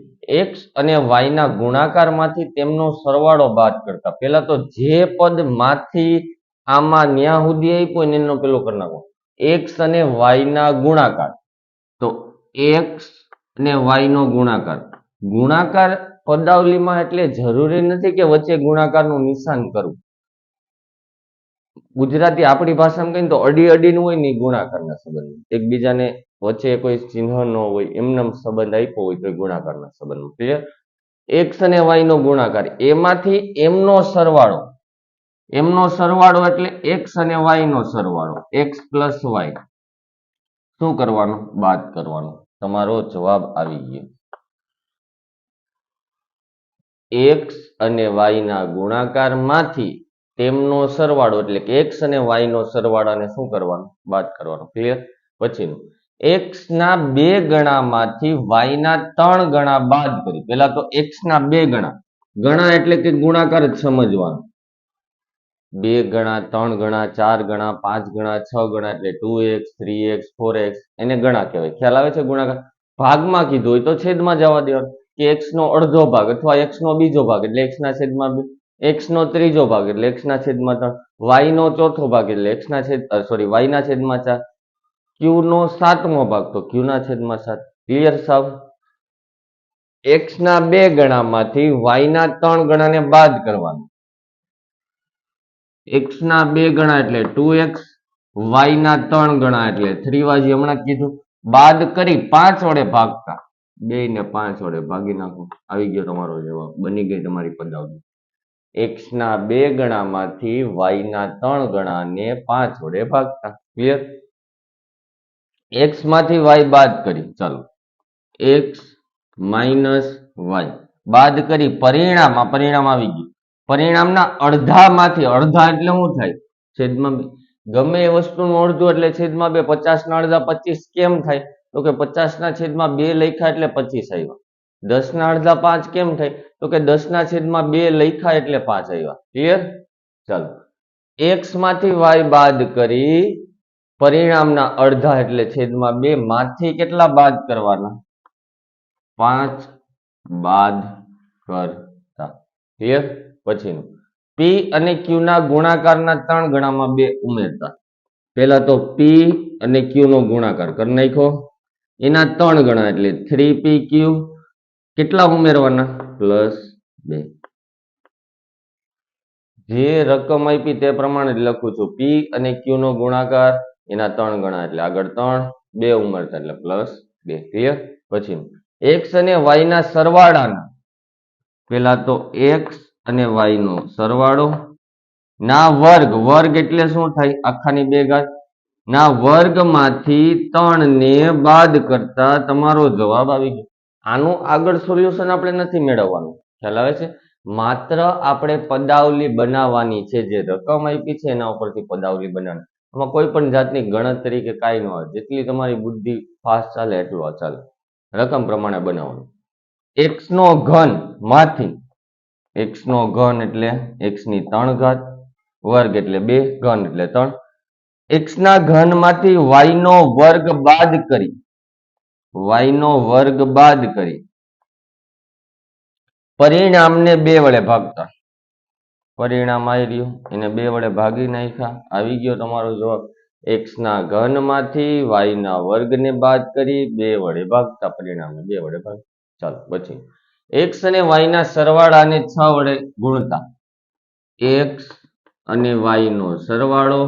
x અને y ના ગુણાકારમાંથી તેમનો સરવાળો બાદ કરતા પહેલા તો જે પદ માંથી આમાં ન્યા સુધી આપ્યો ને એનો પેલો કરી નાખો x અને y ના ગુણાકાર તો x અને y નો ગુણાકાર પદાવલીમાં એટલે જરૂરી નથી કે વચ્ચે ગુણાકારનું નિશાન કરવું ગુજરાતી આપણી ભાષામાં કહીને તો અડી અડીનું હોય ને ગુણાકારના સંબંધ એકબીજાને વચ્ચે કોઈ ચિહ્ન ન હોય એમનો સંબંધ આપ્યો હોય તો ગુણાકારના સંબંધ ક્લિયર x અને y નો ગુણાકાર એમાંથી એમનો સરવાળો એટલે x અને y નો સરવાળો x પ્લસ y શું કરવાનું બાદ કરવાનું તમારો જવાબ આવી ગયો x અને y ના ગુણાકારમાંથી તેમનો સરવાળો એટલે કે x અને y નો સરવાળાને શું કરવાનું બાદ કરવાનું ક્લિયર પછીનું x ના 2 ગણામાંથી y ના 3 ગણા બાદ કરી પહેલા તો x ના 2 ગણા એટલે કે ગુણાકાર જ સમજવાનો 2 ગણા 3 ગણા 4 ગણા 5 ગણા 6 ગણા એટલે 2x 3x 4x એને ગણા કહેવાય ખ્યાલ આવે છે ગુણાકાર ભાગમાં કીધું હોય તો છેદમાં જવા દેવાનું કે x નો અડધો ભાગ અથવા x નો બીજો ભાગ એટલે x ના છેદમાં 2 x નો ત્રીજો ભાગ એટલે x ના છેદમાં 3 y નો ચોથો ભાગ એટલે y ના છેદમાં 4 q નો સાતમો ભાગ તો q ના છેદમાં 7 ક્લિયર સાવ x ના 2 ગણામાંથી y ના 3 ગણાને બાદ કરવાનું x ના 2 ગણા એટલે 2x y ના 3 ગણા એટલે 3y હમણાં કીધું બાદ કરી 5 વડે ભાગતા 2 ને 5 વડે ભાગી નાખો આવી ગયો તમારો જવાબ બની ગઈ તમારી પદાવલી x ના 2 ગણામાંથી y ના 3 ગણાને 5 વડે ભાગતા ક્લિયર x માંથી y બાદ કરી ચાલો x માઇનસ y બાદ કરી પરિણામ આવી ગયું પરિણામના અડધામાંથી અડધા એટલે શું થાય છેદમાં 2 ગમે એ વસ્તુનું અડધું એટલે છેદમાં 2 50 ના અડધા 25 કેમ થાય તો કે 50 ના છેદમાં 2 લખ્યા એટલે 25 આવ્યા 10 ના અડધા 5 કેમ થાય તો કે 10 ના છેદમાં 2 લખ્યા એટલે 5 આવ્યા ક્લિયર ચાલો x માંથી y બાદ કરી પરિણામના અડધા એટલે છેદમાં 2 માંથી કેટલા બાદ કરવાના 5 બાદ કરતા ક્લિયર પછીનું p અને q ના ગુણાકારના 3 ગણામાં 2 ઉમેરતા પહેલા તો p અને q નો ગુણાકાર કરી નાખ્યો એના 3 ગણા એટલે 3pq કેટલા ઉમેરવાના +2 જે રકમ આપી તે પ્રમાણે જ લખું છું p અને q નો ગુણાકાર એના 3 ગણા એટલે આગળ 3 2 ઉમેરતા એટલે +2 ક્લિયર પછી x અને y ના સરવાળાના પહેલા તો x અને y નો સરવાળો ના વર્ગ, વર્ગ એટલે શું થાય? આખાની 2 ઘાત. ના વર્ગમાંથી 3 ને બાદ કરતા તમારો જવાબ આવી ગયો. આનું આગળ સોલ્યુશન આપણે નથી મેળવવાનું, ખ્યાલ આવે છે? માત્ર આપણે પદાવલી બનાવવાની છે, જે રકમ આપી છે એના ઉપરથી પદાવલી બનાવવાની. આમાં કોઈ પણ જાતની ગણતરી કે કાંઈ ન હોય, જેટલી તમારી બુદ્ધિ ફાસ્ટ ચાલે એટલું ચાલે. રકમ પ્રમાણે બનાવવાનું. x નો ઘન માંથી, x નો ઘન એટલે x ની 3 ઘાત, વર્ગ એટલે 2, ઘન એટલે 3. x ના ઘન માંથી y નો વર્ગ બાદ કરી, y નો વર્ગ બાદ કરી પરિણામને 2 વડે ભાગતા, પરિણામ આવી રહ્યું, એને 2 વડે ભાગી નાખ્યા, આવી ગયો તમારો જવાબ. x ના ઘન માંથી y ના વર્ગને બાદ કરી 2 વડે ભાગતા પરિણામને 2 વડે ભાગ. ચાલો પછી x અને y ના સરવાળાને 6 વડે ગુણતા, x અને y નો સરવાળો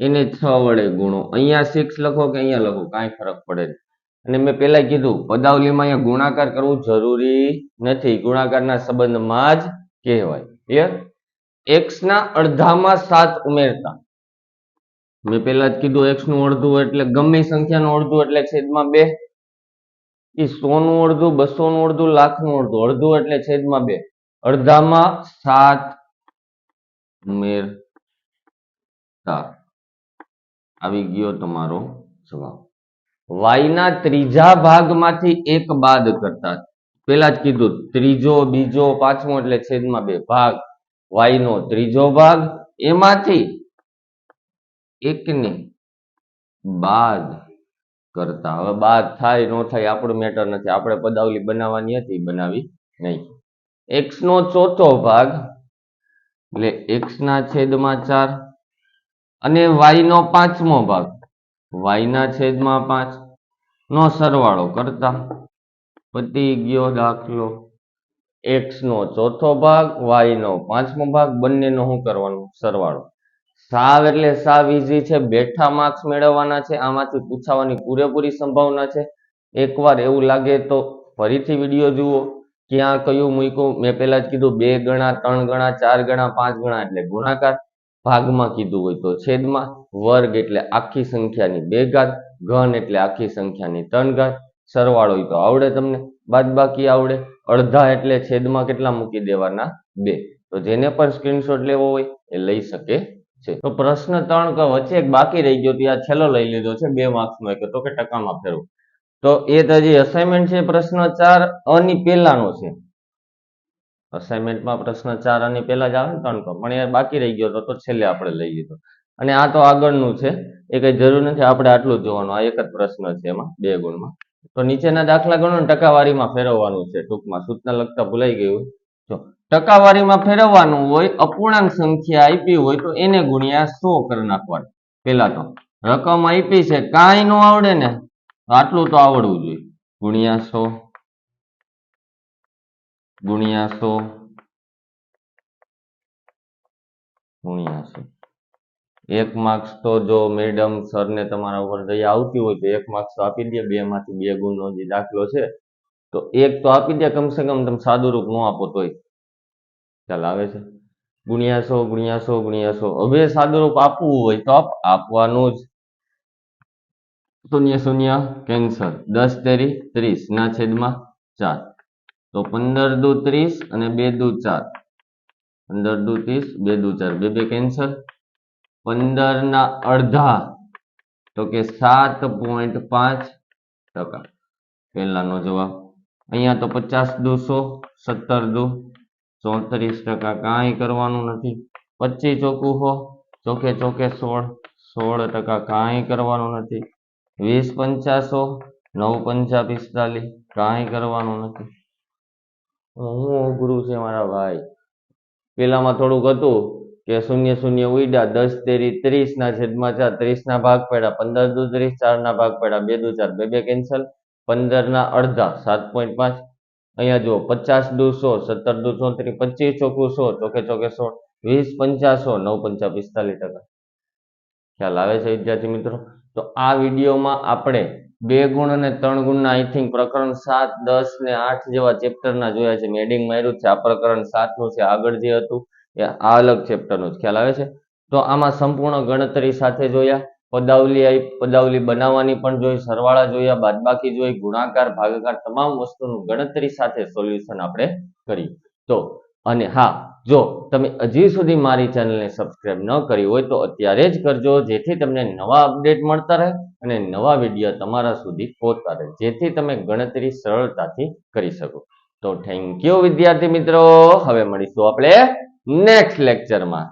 એને 6 વડે ગુણો. અહીંયા 6 લખો કે અહીંયા લખો કાંઈ ફરક પડે નહીં. અને મેં પહેલા કીધું પદાવલીમાં અહીંયા ગુણાકાર કરવું જરૂરી નથી, ગુણાકારના સંબંધમાં જ કહેવાય. ક્લિયર? x ના અડધામાં 7 ઉમેરતા, મેં પહેલા જ કીધું x નું અડધું એટલે ગમે સંખ્યાનું અડધું એટલે છેદમાં 2. એ 100 નું અડધું, 200 નું અડધું, લાખ નું અડધું, અડધું એટલે છેદમાં 2. અડધામાં 7 ઉમેરતા આવી ગયો તમારો જવાબ. y ના ત્રીજા ભાગમાંથી 1 બાદ કરતા, પેલા જ કીધું ત્રીજો, બીજો, પાંચમો એટલે છેદમાં 2 ભાગ, y નો ત્રીજો ભાગ એમાંથી 1 ને બાદ કરતા. હવે બાદ થાય ન થાય આપણું મેટર નથી, આપણે પદાવલી બનાવવાની હતી, બનાવી નહીં. x નો ચોથો ભાગ એટલે x ના છેદમાં 4 અને y નો પાંચમો ભાગ, y ના છેદમાં 5 નો સરવાળો કરતા પતી ગયો દાખલો. x નો ચોથો ભાગ, y નો પાંચમો ભાગ, બંનેનો શું કરવાનું? સરવાળો. સાવ એટલે સાવ ઈઝી છે, બેઠા માર્ક્સ મેળવવાના છે, આમાંથી પૂછાવાની પૂરેપૂરી સંભાવના છે. એકવાર એવું લાગે તો ફરીથી વિડીયો જુઓ, ક્યાં કયું મૂક્યું. મેં પહેલા જ કીધું 2 ગણા, 3 ગણા, 4 ગણા, 5 ગણા એટલે ગુણાકાર, ભાગમાં કીધું હોય તો છેદમાં, વર્ગ એટલે આખી સંખ્યાની 2 ઘાત, ઘન એટલે આખી સંખ્યાની 3 ઘાત, સરવાળો તો આવડે તમને, બાદબાકી આવડે, અડધા એટલે છેદમાં કેટલા મૂકી દેવાના? 2. તો જેને પણ સ્ક્રીનશોટ લેવો હોય એ લઈ શકે છે. તો પ્રશ્ન 3 વચ્ચે એક બાકી રહી ગયો, ત્યાં છેલ્લો લઈ લીધો છે 2 માર્ક્સનો, એક તો કે ટકામાં ફેરવો. તો એ તો જે અસાઇનમેન્ટ છે પ્રશ્ન 4 અની પહેલાનો છે. અસાઇનમેન્ટમાં પ્રશ્ન 4 આની પહેલા જ આવે ને 3 પણ એ બાકી રહી ગયો તો છેલ્લે આપણે લઈ લીધો. અને આ તો આગળનું છે, એ કઈ જરૂર નથી, આપણે આટલું જ જોવાનું. આ એક જ પ્રશ્ન છે એમાં 2 ગુણમાં. તો નીચેના દાખલા ગણો ને ટકાવારીમાં ફેરવવાનું છે. ટૂંકમાં સૂચના લખતા ભૂલાઈ ગયું. જો ટકાવારીમાં ફેરવવાનું હોય, અપૂર્ણાંક સંખ્યા આપી હોય તો એને ગુણ્યા 100 કરી નાખવાનું. પેલા તો રકમ આપી છે, કાંઈ ન આવડે ને આટલું તો આવડવું જોઈએ. ગુણ્યા 100 ગુણ્યા 100 ગુણ્યા 100. 1 માર્ક્સ તો જો મેડમ સરને તમારા ઉપર દયા આવતી હોય તો 1 માર્ક્સ તો આપી દે. 2 માંથી 2 ગુણનો જે દાખલો છે તો 1 તો આપી દે, કમસે કમ તમે સાદું રૂપ ન આપો તોય ચાલ આવે છે. ગુણ્યા 100 ગુણ્યા 100 ગુણ્યા 100. હવે સાદું રૂપ આપવું હોય તો આપવાનું જ. શૂન્ય શૂન્ય કેન્સલ, 10 તેરી 30 ના છેદમાં 4. તો 15 દુ 30 અને 2 દુ 4, 15 દુ 30, 2 દુ 4, 2 2 કેન્સલ. 15 ના અડધા તો કે 7.5%. પહેલાનો જવાબ. અહીંયા તો 50 દુ 100, 17 દુ 34%. કાંઈ કરવાનું નથી. 25 ચોખ્ખું 100, ચોકે ચોકે 16%. કાંઈ કરવાનું નથી. 20 પંચા 100, 9 પંચા 45, કાંઈ કરવાનું નથી. હું અઘરું છે મારા ભાઈ. પેલામાં થોડુંક હતું કે શૂન્ય શૂન્ય ઉડ્યા, 10 તેરી 30 ના છેદમાં 4, 30 ના ભાગ પડ્યા, 15 દુ 30, 4 ના ભાગ પડ્યા, 2 દુ 4, 2 2 કેન્સલ. 15 ના અડધા 7.5. અહીંયા જુઓ 50 દુ 100, 17 દુ 34, 25 ચોખ્ખું 100, ચોકે ચોકે 16, 20 પંચા 100, 9 પંચા 45%. ખ્યાલ આવે છે વિદ્યાર્થી મિત્રો? તો આ વિડીયોમાં આપણે 2 ગુણ અને 3 ગુણના આઈ થિંક પ્રકરણ 7, 10 ને 8 જેવા ચેપ્ટરના જોયા છે. મેડિંગ માર્યું છે, આ પ્રકરણ 7 નું છે. આગળ જે હતું એ આ અલગ ચેપ્ટરનો જ ખ્યાલ આવે છે. તો આમાં સંપૂર્ણ ગણતરી સાથે જોયા, પદાવલી બનાવવાની પણ જોઈ, સરવાળા જોયા, બાદબાકી જોઈ, ગુણાકાર, ભાગાકાર તમામ વસ્તુનું ગણતરી સાથે સોલ્યુશન આપણે કર્યું. તો અને હા, જો તમે હજી સુધી મારી ચેનલને સબસ્ક્રાઇબ ન કરી હોય તો અત્યારે જ કરજો, જેથી તમને નવા અપડેટ મળતા રહે અને નવા વિડીયો તમારા સુધી પહોંચતા રહે, જેથી તમે ગણતરી સરળતાથી કરી શકો. તો થેન્ક યુ વિદ્યાર્થી મિત્રો. હવે મળીશું આપણે નેક્સ્ટ લેક્ચરમાં.